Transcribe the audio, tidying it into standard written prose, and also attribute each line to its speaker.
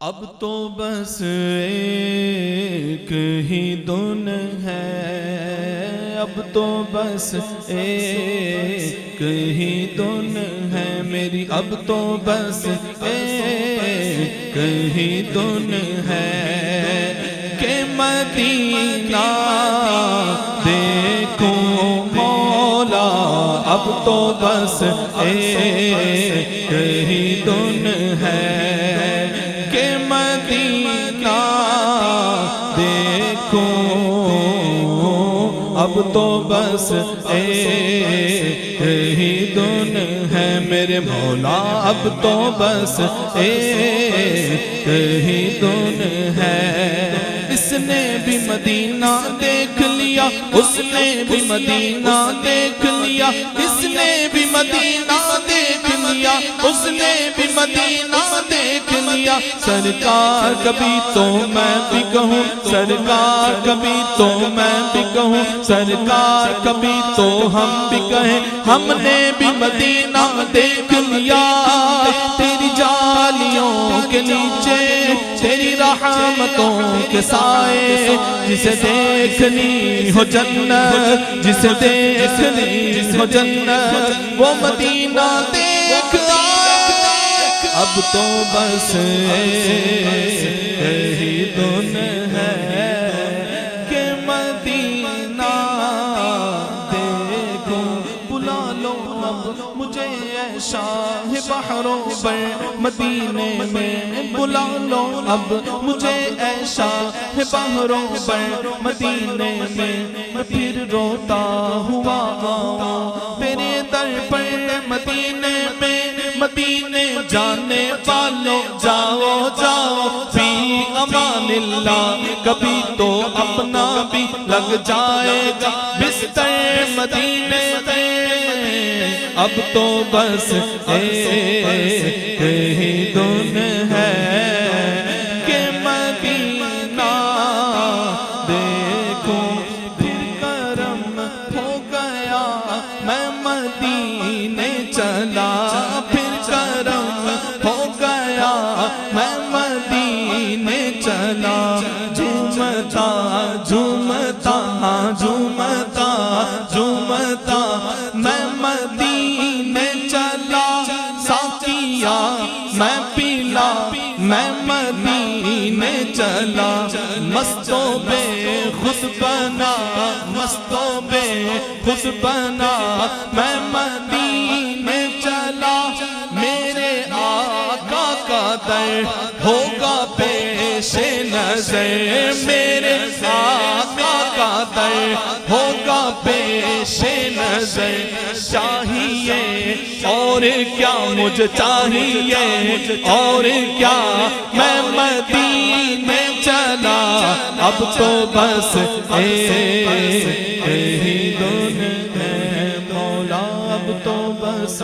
Speaker 1: اب تو بس ایک ہی دن ہے، اب تو بس ایک ہی دن ہے میری، اب تو بس ایک ہی دن ہے کہ مدینہ دیکھوں مولا، اب تو بس ایک ہی دن ہے کہ مدینہ دیکھوں، اب تو بس ایک ہی دن ہے میرے مولا، اب تو بس ایک ہی دن ہے۔ اس نے بھی مدینہ دیکھ لیا، اس نے بھی مدینہ دیکھ لیا، اس نے بھی مدینہ دیکھ لیا، اس نے بھی مدینہ دیکھ لیا۔ سرکار کبھی تو میں بھی کہوں، سرکار کبھی تو میں بھی کہوں، سرکار کبھی تو ہم بھی کہیں ہم نے بھی مدینہ دیکھ لیا۔ تیری جالیوں کے نیچے تیری رحمتوں کے سائے، جسے دیکھنی ہو جنت، جسے دیکھنی ہو جنت، وہ مدینہ دیکھ آئے۔ اب تو بس یہی دن ہے کہ مدینہ دیکھوں، بلا لو اب مجھے اے شاہ بحروں پر مدینے میں، بلا لو اب مجھے اے شاہ بحروں پر مدینے میں، میں پھر روتا ہوا آؤں تیرے در پر مدینے میں۔ مدینے جانے والوں جاؤ جاؤ فی امان اللہ، کبھی تو اپنا بھی لگ جائے گا بستر مدینے میں۔ اب تو بس ایک ہی دن ہے کہ مدینہ دیکھوں، پھر کرم ہو گیا میں مدینے چلا، پھر کرم ہو گیا میں مدینے چلا۔ جھومتا جھومتا جھومتا جھومتا میں مدینے چلا، ساقیا میں پیلا میں مدینے چلا، مستوں بے خود بنا مستوں بے خود بنا میں مدینے چلا۔ میرے آقا کا در ہوگا پیش نظر، میرے آقا کا در ہوگا پیش نظر۔ چاہیے اور کیا مجھے چاہیے اور کیا، میں مدینے چلا، اب تو بس ایک ہی دن ہے مولا، اب تو بس